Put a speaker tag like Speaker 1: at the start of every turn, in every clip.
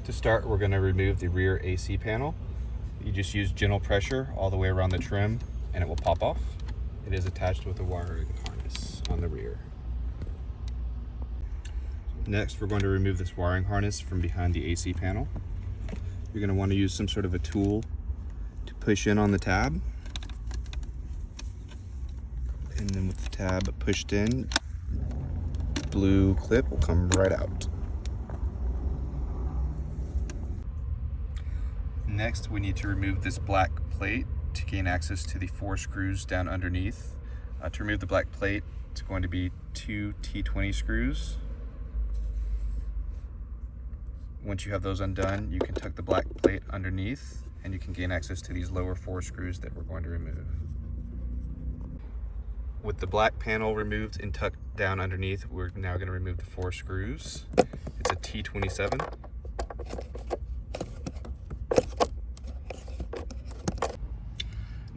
Speaker 1: To start, we're going to remove the rear AC panel. You just use gentle pressure all the way around the trim and it will pop off. It is attached with a wiring harness on the rear. Next, we're going to remove this wiring harness from behind the AC panel. You're going to want to use some sort of a tool to push in on the tab. And then with the tab pushed in, the blue clip will come right out. Next, we need to remove this black plate to gain access to the 4 screws down underneath. To remove the black plate, it's going to be 2 T20 screws. Once you have those undone, you can tuck the black plate underneath and you can gain access to these lower 4 screws that we're going to remove. With the black panel removed and tucked down underneath, we're now going to remove the 4 screws. It's a T27.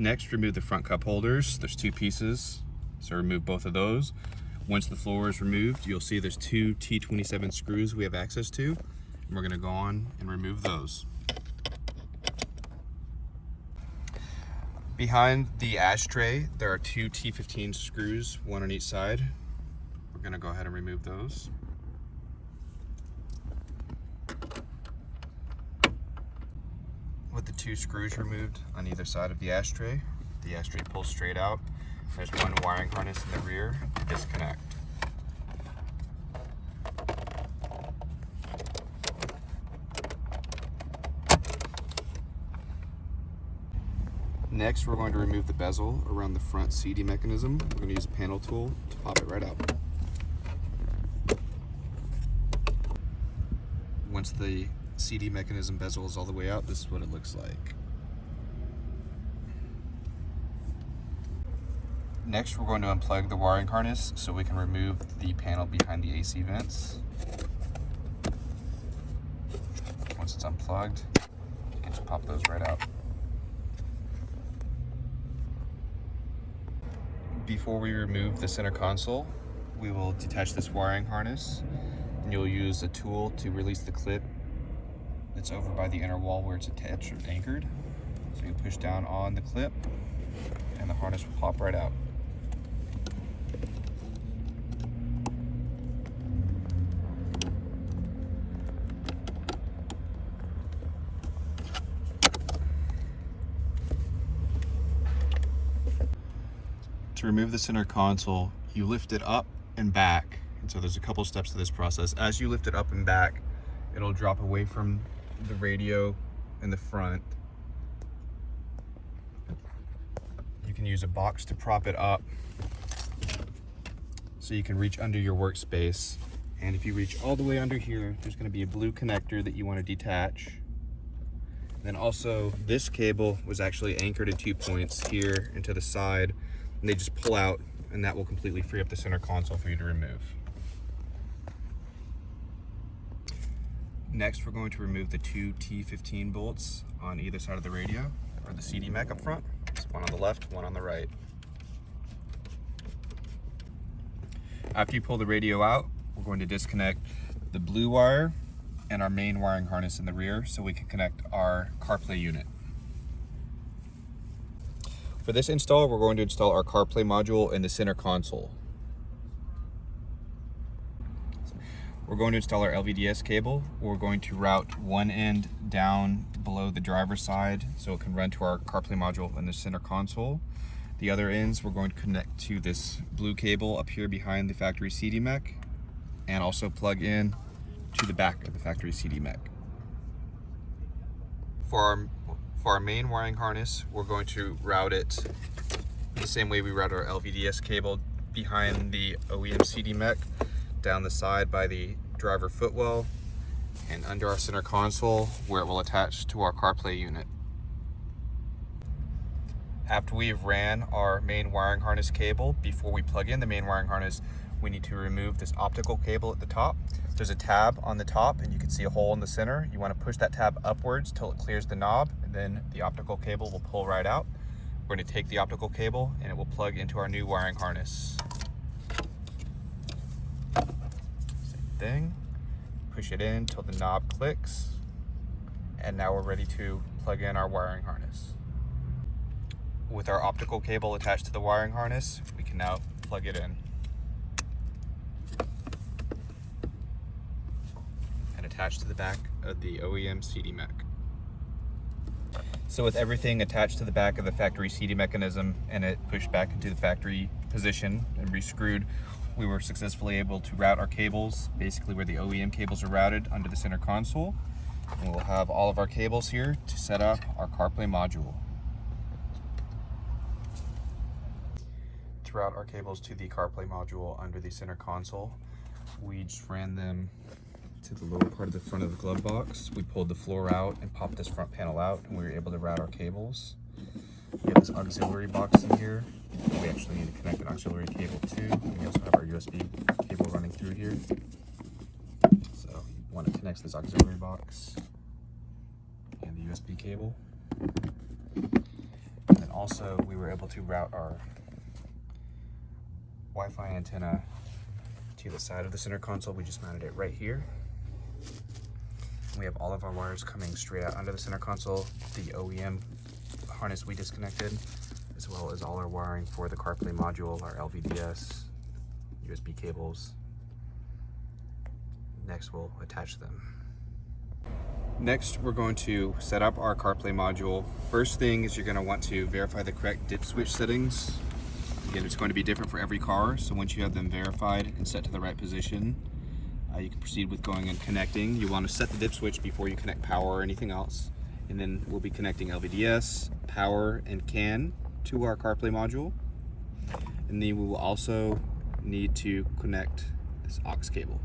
Speaker 1: Next, remove the front cup holders. There's 2 pieces, so remove both of those. Once the floor is removed, you'll see there's 2 T27 screws we have access to, and we're going to go on and remove those. Behind the ashtray, there are 2 T15 screws, 1 on each side. We're going to go ahead and remove those. With the 2 screws removed on either side of the ashtray pulls straight out. There's 1 wiring harness in the rear to disconnect. Next, we're going to remove the bezel around the front CD mechanism. We're going to use a panel tool to pop it right out. Once the CD mechanism bezel is all the way out, this is what it looks like. Next, we're going to unplug the wiring harness so we can remove the panel behind the AC vents. Once it's unplugged, you can just pop those right out. Before we remove the center console, we will detach this wiring harness, and you'll use a tool to release the clip that's over by the inner wall where it's attached or anchored. So you push down on the clip and the harness will pop right out. To remove the center console, you lift it up and back. And so there's a couple steps to this process. As you lift it up and back, it'll drop away from the radio in the front. You can use a box to prop it up so you can reach under your workspace. And if you reach all the way under here, there's going to be a blue connector that you want to detach. Then also, this cable was actually anchored at 2 points here and to the side, and they just pull out, and that will completely free up the center console for you to remove. Next, we're going to remove the 2 T15 bolts on either side of the radio, or the CD mech up front. It's one on the left, one on the right. After you pull the radio out, we're going to disconnect the blue wire and our main wiring harness in the rear so we can connect our CarPlay unit. For this install, we're going to install our CarPlay module in the center console. We're going to install our LVDS cable. We're going to route one end down below the driver's side so it can run to our CarPlay module in the center console. The other ends we're going to connect to this blue cable up here behind the factory CD mech and also plug in to the back of the factory CD mech. For our main wiring harness, we're going to route it the same way we route our LVDS cable behind the OEM CD mech, down the side by the driver footwell, and under our center console where it will attach to our CarPlay unit. After we've ran our main wiring harness cable, before we plug in the main wiring harness, we need to remove this optical cable at the top. There's a tab on the top and you can see a hole in the center. You want to push that tab upwards till it clears the knob, and then the optical cable will pull right out. We're going to take the optical cable and it will plug into our new wiring harness. Same thing. Push it in till the knob clicks. And now we're ready to plug in our wiring harness. With our optical cable attached to the wiring harness, we can now plug it in. And attach to the back of the OEM CD mech. So with everything attached to the back of the factory CD mechanism and it pushed back into the factory position and re-screwed, we were successfully able to route our cables, basically where the OEM cables are routed, under the center console. And we'll have all of our cables here to set up our CarPlay module. To route our cables to the CarPlay module under the center console, we just ran them to the lower part of the front of the glove box. We pulled the floor out and popped this front panel out, and we were able to route our cables. We have this auxiliary box in here. We actually need to connect an auxiliary cable too. We also have our USB cable running through here. So you want to connect this auxiliary box and the USB cable. And then also we were able to route our Wi-Fi antenna to the side of the center console. We just mounted it right here. We have all of our wires coming straight out under the center console, the OEM harness we disconnected, as well as all our wiring for the CarPlay module, our LVDS, USB cables. Next, we'll attach them. Next, we're going to set up our CarPlay module. First thing is you're going to want to verify the correct dip switch settings. Again, it's going to be different for every car, so once you have them verified and set to the right position, you can proceed with going and connecting. You want to set the dip switch before you connect power or anything else. And then we'll be connecting LVDS, power, and CAN to our CarPlay module. And then we will also need to connect this AUX cable.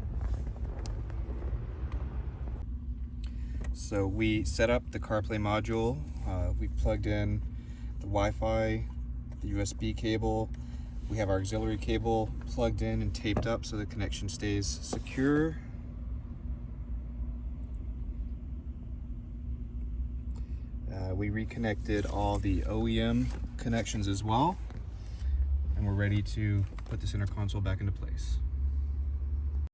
Speaker 1: So we set up the CarPlay module. We plugged in the Wi-Fi, the USB cable. We have our auxiliary cable plugged in and taped up so the connection stays secure. We reconnected all the OEM connections as well, and we're ready to put the center console back into place.